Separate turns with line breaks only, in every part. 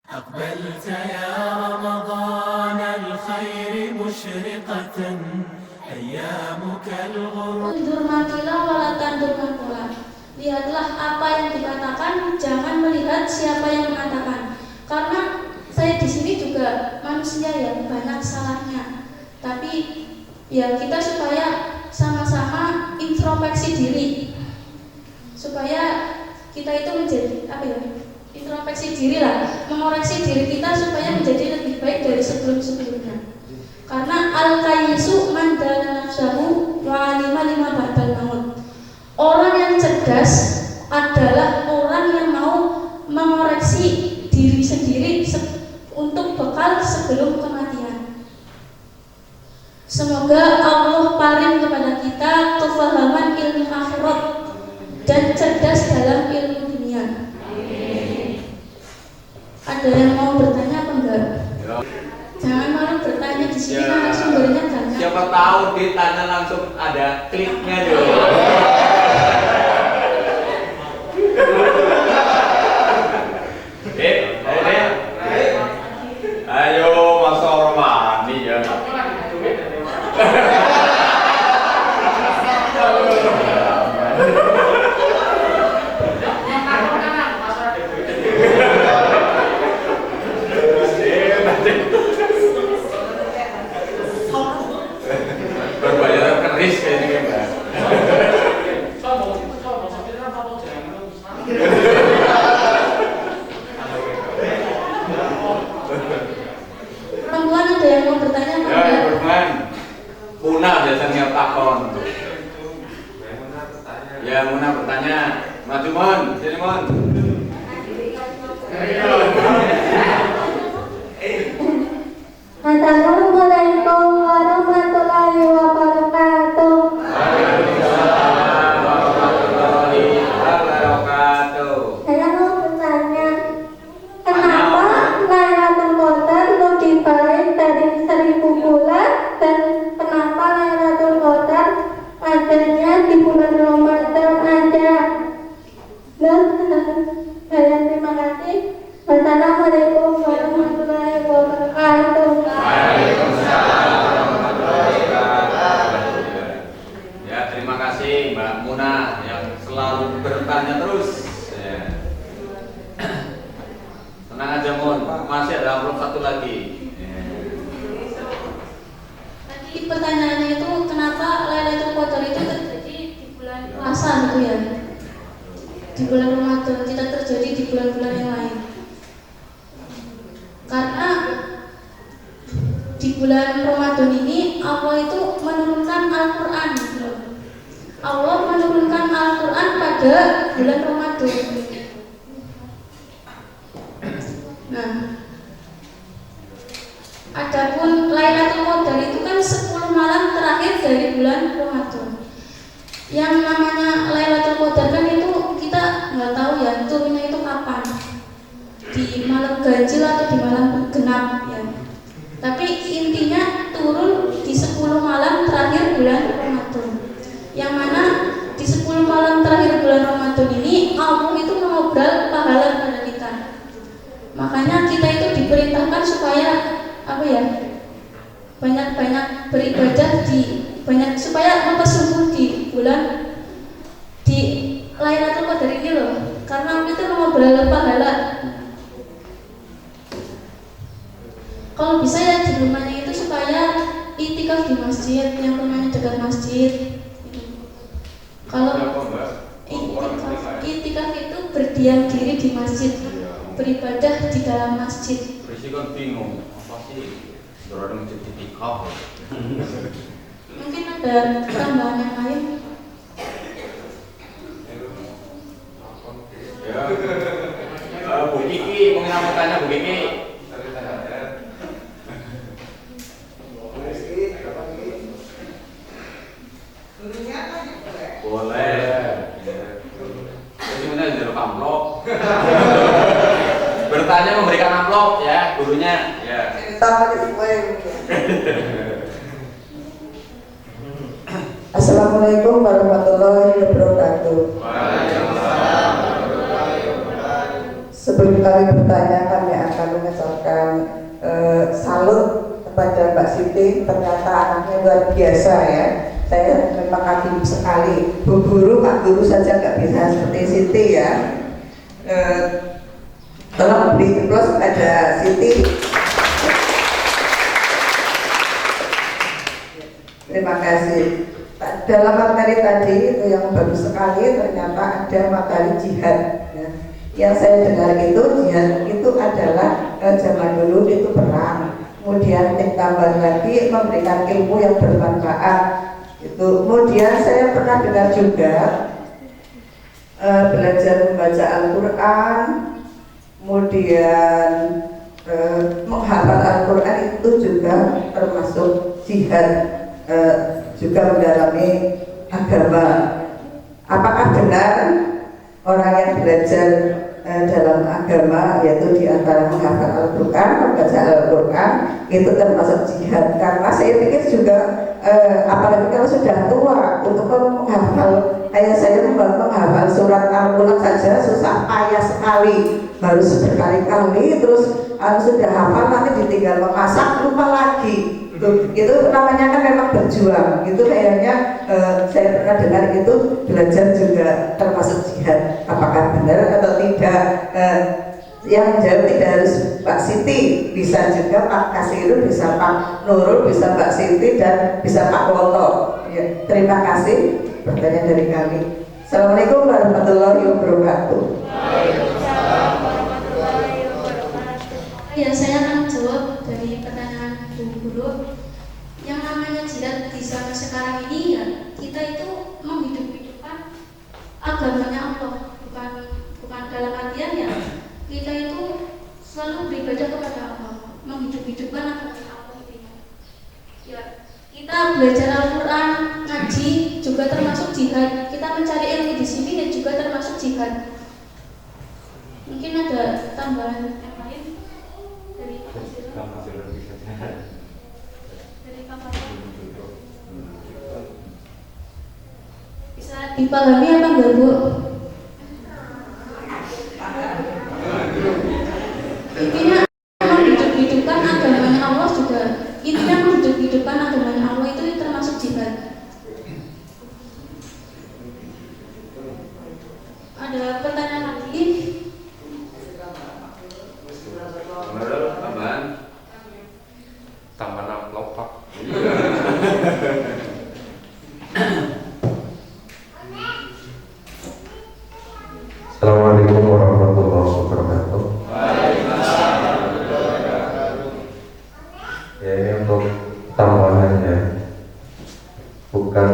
أقبلت يا رمضان الخير مشرقة أيامك الغر.
Undur makilah wala tandur makilah. Lihatlah apa yang dikatakan, jangan melihat siapa yang mengatakan. Karena saya di sini juga manusia yang banyak salahnya. Tapi ya kita supaya sama-sama introspeksi diri, supaya kita itu menjadi introspeksi diri lah, mengoreksi diri kita supaya menjadi lebih baik dari sebelum-sebelumnya. Karena al-kayyisu man dana nafsahu wa alima lima ba'dal maut. Orang yang cerdas adalah orang yang mau mengoreksi diri sendiri untuk bekal sebelum kematian. Semoga Allah paring kepada kita kefahaman ilmu akhirat dan cerdas dalam ilmu dunia. Ada yang mau bertanya apa enggak?
Ya.
Jangan malu bertanya, di sini narasumbernya banyak.
Siapa tahu ditanya langsung ada kliknya dulu. Ayo masuk Romani ya. Berbayar keris kayaknya Mbak.
Perempuan ada yang mau bertanya apa
Ya,
enggak?
Burman. Muna biasanya takon. Ya, Muna bertanya. Maju Mon, sini Mon.
Assalamualaikum warahmatullahi wabarakatuh.
Waalaikumsalam warahmatullahi wabarakatuh.
Saya mau bertanya, kenapa Lailatul Qadar lebih baik dari 1000 bulan dan kenapa Lailatul Qadar adanya di bulan Ramadan aja? Dan saya terima kasih. Wassalamualaikum warahmatullahi wabarakatuh.
Waalaikumsalam warahmatullahi wabarakatuh. Ya, terima kasih Mbak Muna yang selalu bertanya terus. Ya. Tenang aja Mon, masih ada amplop satu lagi. Ya.
Tadi pertanyaannya itu kenapa Lailatul Qadar itu terjadi di bulan puasa gitu ya? Di bulan Ramadan, tidak terjadi di bulan-bulan yang lain. Karena di bulan Ramadan ini Allah itu menurunkan Al-Quran gitu. Allah menurunkan Al-Quran pada bulan Ramadan. Nah, adapun Lailatul Qadar itu kan 10 malam terakhir dari bulan Ramadan. Yang namanya Lailatul Qadar kan itu kita nggak tahu ya turunnya itu kapan, di malam ganjil atau di malam genap ya. Tapi intinya turun di 10 malam terakhir bulan Ramadan. Yang mana di 10 malam terakhir bulan Ramadan ini Allah itu mengobrol pahala kepada kita. Makanya kita itu diperintahkan supaya banyak-banyak beribadah supaya mempersungguh di bulan di Lailatul Qadar ini loh. Karena Allah itu mengobrol pahala. Kalau bisa ya di rumahnya itu supaya itikaf di masjid, yang rumahnya dekat masjid. Kalau itikaf itu berdiam diri di masjid, beribadah di dalam masjid.
Berisi kan bingung, apa sih? Sudah ada masjid itikaf.
Mungkin ada tambahan yang lain.
Ya. Bu Kiki, mungkin aku tanya Bu Kiki. Boleh. Jadi mana jeruk amplop. Bertanya memberikan amplop ya gurunya. Ya.
Assalamualaikum warahmatullahi wabarakatuh.
Waalaikumsalam.
Sebelum kami bertanya, kami akan mengucapkan salut kepada Mbak Siti. Ternyata anaknya luar biasa ya. Saya memang kagum sekali. Bu Guru, Pak Guru saja nggak bisa seperti Siti ya. Tolong beri aplaus kepada Siti. Terima kasih. Dalam materi tadi itu yang bagus sekali, ternyata ada materi jihad ya. Yang saya dengar itu jihad itu adalah zaman dulu itu perang, kemudian ditambah lagi memberikan ilmu yang bermanfaat itu. Kemudian saya pernah dengar juga belajar membaca Al-Quran, kemudian menghafal Al-Quran itu juga termasuk jihad, juga mendalami agama. Apakah benar orang yang belajar dalam agama, yaitu diantara menghafal Al-Quran, membaca Al-Quran, itu termasuk jihad? Karena saya pikir juga apalagi kalau sudah tua, untuk menghafal, kayak saya menghafal surat Al-Mulk saja susah payah sekali, harus berkali-kali, terus sudah hafal nanti ditinggal memasak lupa lagi. Itu namanya kan memang berjuang. Itu kayaknya saya pernah dengar itu belajar juga termasuk jihad. Apakah benar atau tidak? Yang menjawab tidak harus Pak Siti, bisa juga Pak Kasiru, bisa Pak Nurul, bisa Mbak Siti, dan bisa Pak Woto ya. Terima kasih pertanyaan dari kami. Assalamualaikum warahmatullahi wabarakatuh.
Ya, saya akan jawab dari pertanyaan Bu Guru. Yang namanya jihad di zaman sekarang ini ya, kita itu menghidup-hidupkan agamanya Allah, bukan dalam artian ya kita itu selalu beribadah kepada Allah, menghidup-hidupkan agamanya Allah intinya. Ya, kita belajar Al-Quran, ngaji juga termasuk jihad. Kita mencari ilmu di sini dan juga termasuk jihad. Mungkin ada tambahan yang lain dari Pak Siro? Dari Pak Fatul? Bisa dipahami apa enggak, Bu? Intinya menghidup-hidupkan agamanya Allah juga. Intinya menghidup-hidupkan agamanya Allah itu termasuk jihad. Ada pertanyaan lagi?
Tambahan amplop Pak.
Assalamualaikum warahmatullahi wabarakatuh. Ya, ini untuk tambahannya, bukan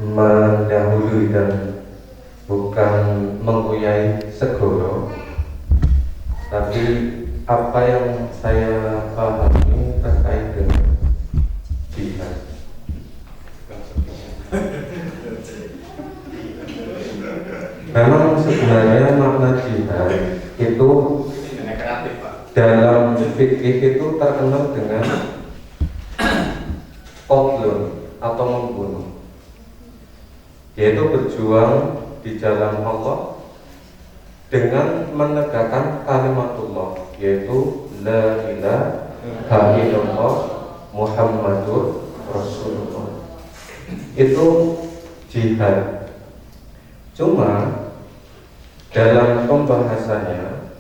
mendahului dan bukan menguyai segoro, tapi apa yang saya pahami terkait dengan jihad. Memang sebenarnya makna jihad itu dalam fikih itu terkenal dengan qatlun atau membunuh, yaitu berjuang di jalan Allah dengan menegakkan kalimatullah, yaitu la ilaha illallah Muhammadur Rasulullah. Itu jihad. Cuma dalam pembahasannya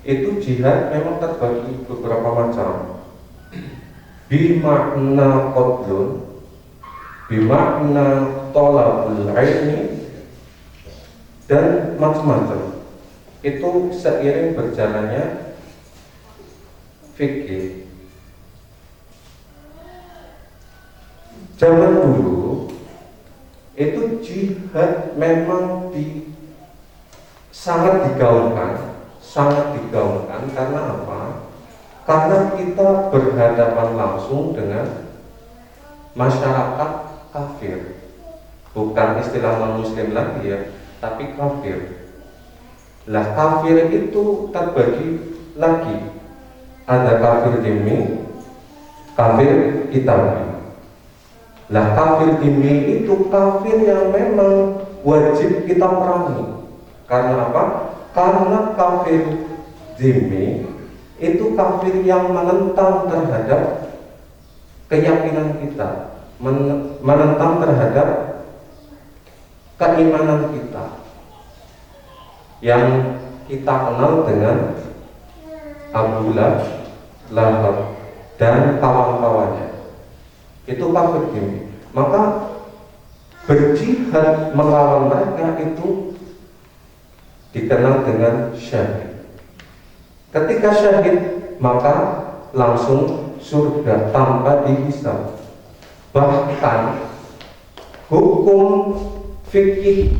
itu jihad memang terbagi beberapa macam. Bimakna qatlun, bimakna thalabul ilmi, dan macam-macam. Itu seiring berjalannya fikih. Zaman dulu itu jihad memang sangat digaungkan karena apa? Karena kita berhadapan langsung dengan masyarakat kafir, bukan istilah non-muslim lagi ya, tapi kafir. Lah kafir itu terbagi lagi, ada kafir dhimmi, kafir kitabi. Lah kafir dhimmi itu kafir yang memang wajib kita perangi. Karena apa? Karena kafir dhimmi itu kafir yang menentang terhadap keyakinan kita, menentang terhadap keimanan kita yang kita kenal dengan Abu Lahab dan kawan-kawannya. Itu kafir ini. Maka berjihad melawan mereka itu dikenal dengan syahid. Ketika syahid maka langsung surga tanpa dihisab. Bahkan hukum fikih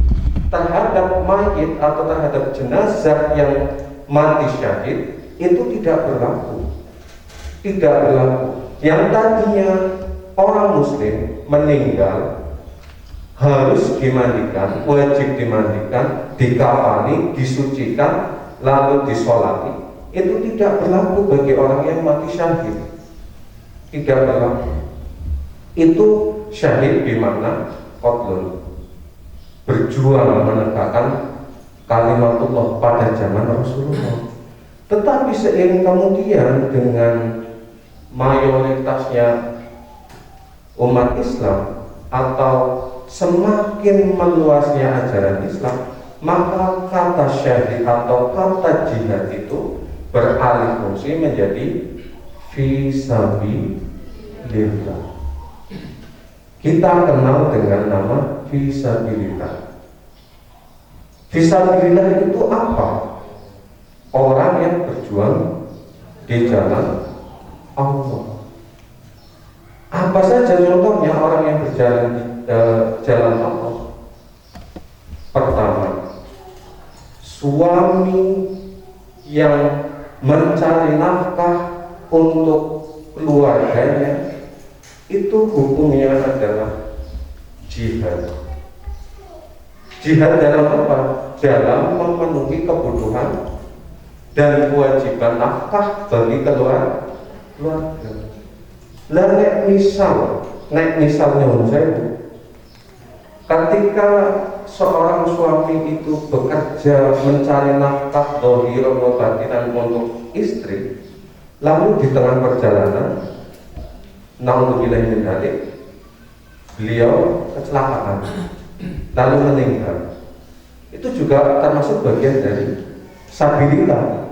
terhadap mayit atau terhadap jenazah yang mati syahid itu tidak berlaku. Tidak berlaku. Yang tadinya orang muslim meninggal harus dimandikan, wajib dimandikan, dikafani, disucikan, lalu disolati, itu tidak berlaku bagi orang yang mati syahid. Tidak berlaku. Itu syahid dimana qatlun, berjuang menegakkan kalimatullah pada zaman Rasulullah. Tetapi seiring kemudian dengan mayoritasnya umat Islam atau semakin meluasnya ajaran Islam, maka kata syahid atau kata jihad itu beralih fungsi menjadi fisabilillah. Kita kenal dengan nama fisabilillah. Fisabilillah itu apa? Orang yang berjuang di jalan Allah. Apa saja contohnya orang yang berjalan di jalan Allah? Pertama, suami yang mencari nafkah untuk keluarganya, itu hukumnya adalah jihad. Jihad dalam apa? Dalam memenuhi kebutuhan dan kewajiban nafkah bagi keluarga. Lah nek misalnya ketika seorang suami itu bekerja mencari nafkah dhahirah wa batinan untuk istri, lalu di tengah perjalanan naudzubillah min dzalik beliau kecelakaan lalu meninggal, itu juga termasuk bagian dari sabilillah.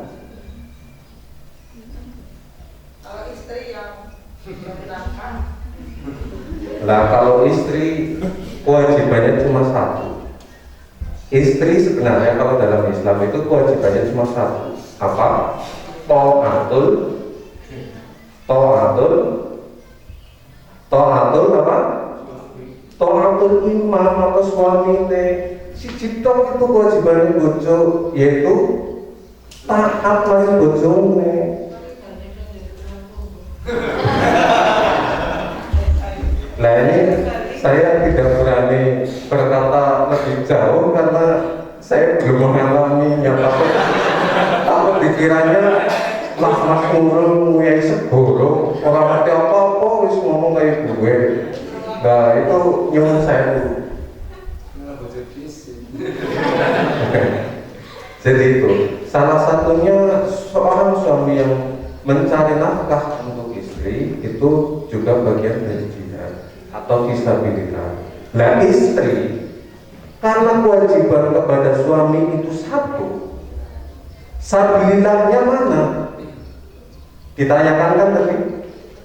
Lah kalau istri kewajibannya cuma satu. Istri sebenarnya kalau dalam Islam itu kewajibannya cuma satu. Apa? Ta'atul apa? Ta'atul imam atau suamine. Si cipta itu kewajibannya bojo, yaitu taat maring bojone. Nah ini saya tidak berani berkata lebih jauh karena saya belum mengalami yang takut dikiranya mas murung yang segoro orang ngerti apa-apa wis ngomong kayak gue. Nah itu nyuwun saya dulu. Jadi itu salah satunya seorang suami yang mencari nafkah untuk istri itu juga bagian dari jihad atau fisabilillah. Nah istri karena kewajiban kepada suami itu satu, sabilillahnya mana? Ditanyakan kan tadi,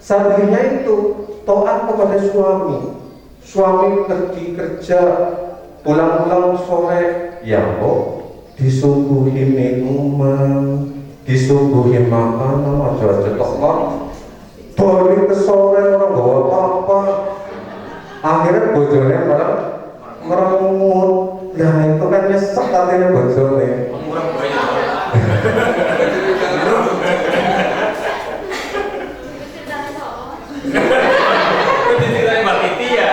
sabilillah itu taat kepada suami. Suami pergi kerja, pulang-pulang sore, ya kok disuguhi minuman, disuguhi makanan, aja-aja tok balik ke sore orang bawa apa-apa. Akhirnya bojone malah merengut. Nah itu kan nyesek katanya bojone.
Ceritanya Mbak Titi ya.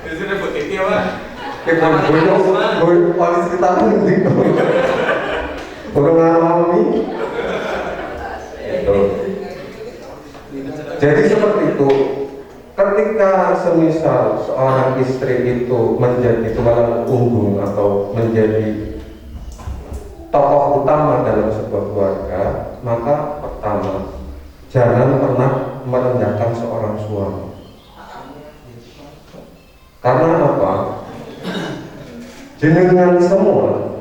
Itu Mbak Titi apa?
Kita boleh paling cerita nanti. Orang ngalami. Jadi seperti itu. Ketika semisal seorang istri itu menjadi tulang punggung atau menjadi tokoh utama dalam sebuah keluarga, suami. Karena apa? Jenengan semua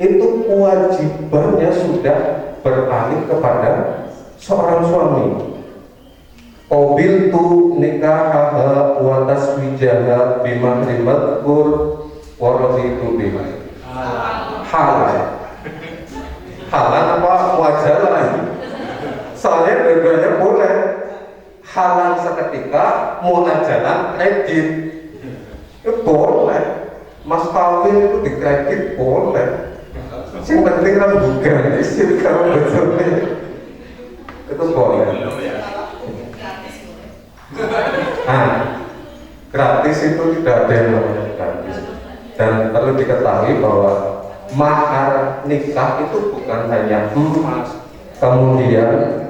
itu kewajibannya sudah beralih kepada seorang suami. Qabiltu nikahaha wa taswijaha bimahri madhkur wa raditu bihi. Halal. Halal apa wajalan? Soalnya dua-duanya boleh. Halal seketika, muajalan kredit. Itu boleh. Mas Kawin itu dikredit boleh. Yang penting kan bukan isi kalau betulnya itu boleh. Nah, gratis itu tidak ada yang namanya gratis. Dan perlu diketahui bahwa mahar nikah itu bukan hanya emas, kemudian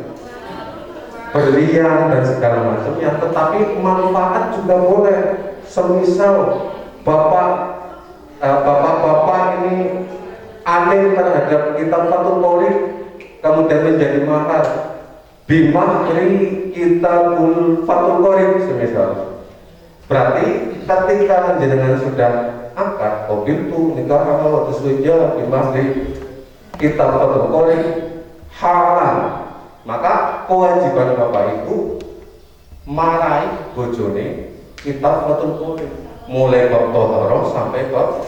berlian dan segala macamnya, tetapi manfaat juga boleh. Semisal bapak-bapak ini alim terhadap kitab Fathul Qorib, kemudian menjadi mahar bimahri kitabul Fathul Qorib semisal. Berarti ketika jenengan sudah akad qabiltu nikah wa taswija bimahri kitab Fathul Qorib halal, maka kewajiban bapak itu marai bojone kitab Fathul Qorib mulai bab toharo sampai bab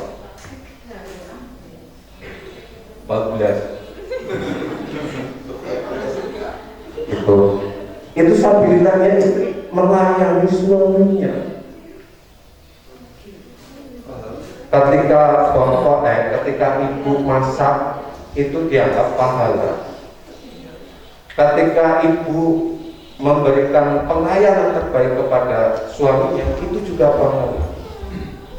14. Itu sabilillahnya istri melayani suaminya. Ketika ibu masak itu dianggap pahala. Ketika ibu memberikan pelayanan terbaik kepada suaminya itu juga pahala.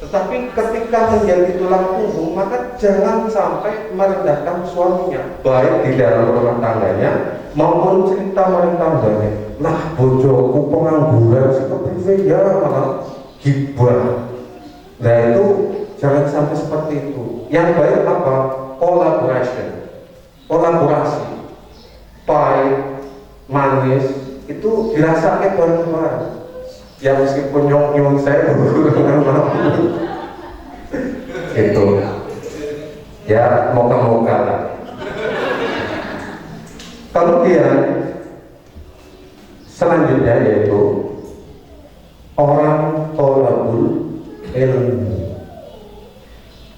Tetapi ketika menjadi tulang punggung, maka jangan sampai merendahkan suaminya, baik di dalam rumah tangganya maupun cerita rumah tangganya. Nah, bojoku pengangguran, seperti ya malah gibah. Nah itu jangan sampai seperti itu. Yang baik apa? Kolaborasi, pahit, manis itu dirasakan bareng-bareng. Ya meskipun nyong saya itu ya moga-moga lah. Kemudian selanjutnya yaitu orang tolabul ilmu.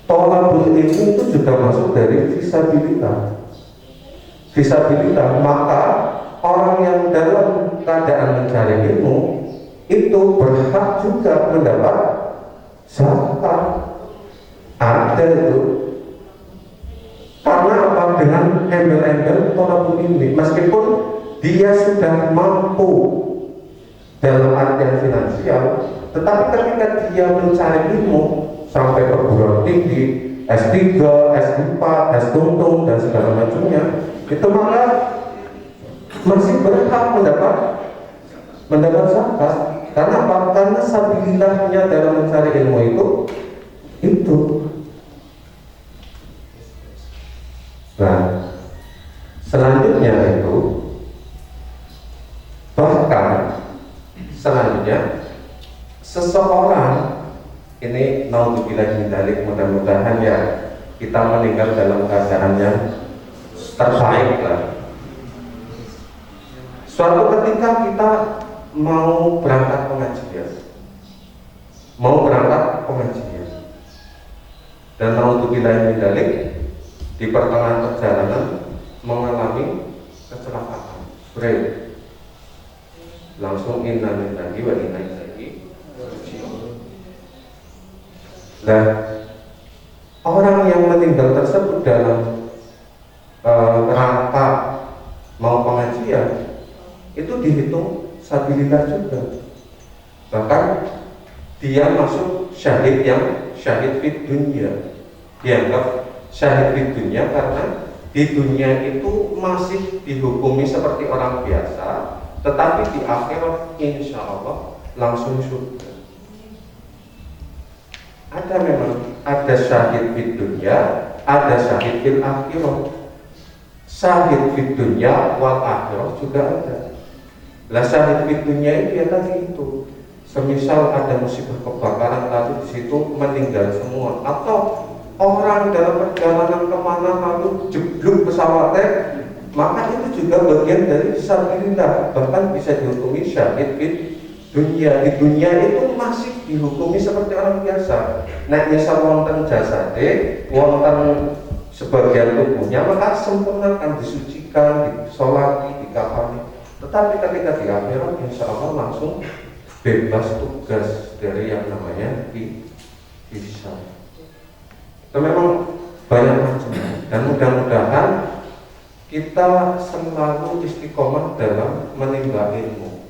Tolabul ilmu itu juga masuk dari fisabilillah. Maka orang yang dalam keadaan mencari ilmu itu berhak juga mendapat zakat. Ada itu. Karena apa? Dengan embel-embel tolabul ilmi, meskipun dia sudah mampu dalam artian finansial, tetapi ketika dia mencari ilmu sampai perguruan tinggi, S3, S4, S-tuntung dan segala macamnya, itu maka masih berhak mendapat zakat. Karena apa? Karena sabilillahnya dalam mencari ilmu itu. Nah, selanjutnya itu bahkan selanjutnya seseorang ini naudzubillah min dzalik, mudah-mudahan ya kita meninggal dalam keadaan yang terbaik lah. Suatu ketika kita mau berangkat pengajian dan naudzubillah min dzalik di pertengahan perjalanan mengalami kecelakaan, break, langsung inna lillahi wa inna ilaihi raji'un. Nah, orang yang meninggal tersebut dalam rangka mau pengajian itu dihitung sabilillah juga. Bahkan dia masuk syahid yang syahid fid dunya, dianggap syahid di dunia karena di dunia itu masih dihukumi seperti orang biasa, tetapi di akhirat insya Allah langsung surga. Ada syahid di dunia, ada syahid fil akhirat. Syahid di dunia wal akhirat juga ada. Lah syahid fitunya itu ya tadi itu, semisal ada musibah kebakaran lalu di situ meninggal semua, atau orang dalam perjalanan kemana lalu jeblok pesawatnya, maka itu juga bagian dari fisabilillah, bahkan bisa dihukumi syahid fit dunia. Di dunia itu masih dihukumi seperti orang biasa. Nek misal wonten jasade, wonten sebagian tubuhnya, maka sempurnakan, disucikan, disolati, dikafani. Tetapi ketika di akhirat, insya Allah langsung bebas tugas dari yang namanya hisab. Itu memang banyak macam, dan mudah-mudahan kita selalu istiqomah dalam menimba ilmu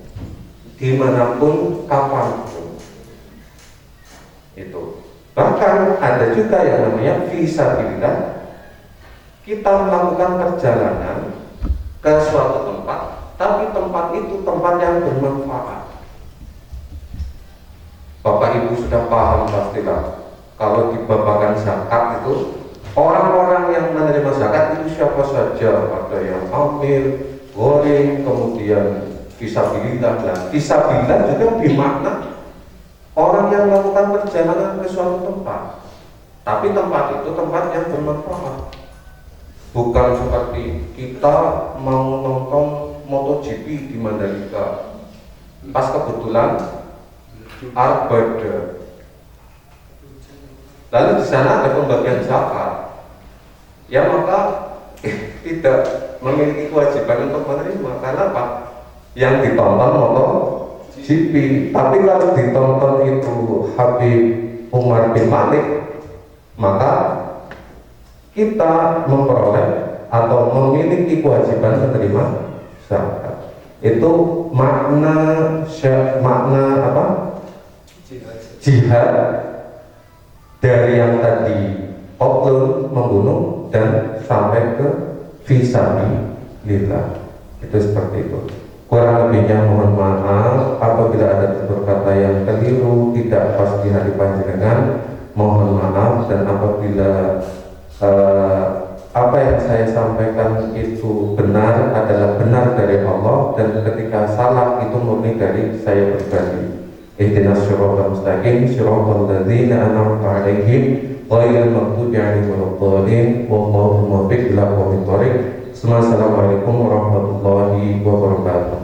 dimanapun, kapanpun. Itu. Bahkan ada juga yang namanya fisabilillah. Kita melakukan perjalanan ke suatu tempat, tapi tempat itu tempat yang bermanfaat. Bapak Ibu sudah paham pastilah, kalau dibabakan zakat itu, orang-orang yang menerima zakat itu siapa saja, ada yang amil, goreng, kemudian fisabilillah. Nah, fisabilillah juga bermakna orang yang melakukan perjalanan ke suatu tempat, tapi tempat itu tempat yang bermanfaat. Bukan seperti kita mau nonton MotoGP di Mandalika, pas kebetulan Arbada, lalu di sana ada pembagian zakat, ya maka tidak memiliki kewajiban untuk menerima. Karena apa? Yang ditonton MotoGP, tapi kalau ditonton itu Habib Umar bin Malik, maka kita memperoleh atau memiliki kewajiban menerima zakat. Itu makna apa? Jihad dari yang tadi qatlun, membunuh, dan sampai ke fisabilillah. Itu seperti itu. Kurang lebihnya mohon maaf apabila ada tutur kata yang keliru, tidak pas di hati panjenengan, mohon maaf. Dan apabila apa yang saya sampaikan itu benar adalah benar dari Allah, dan ketika salah itu murni dari saya pribadi. Ihdinas siratal mustaqim, siratal ladzina an'amta 'alaihim ghairil maghdubi 'alaihim waladdallin, wallahu muwaffiq ila aqwamit thoriq. Assalamualaikum warahmatullahi wabarakatuh.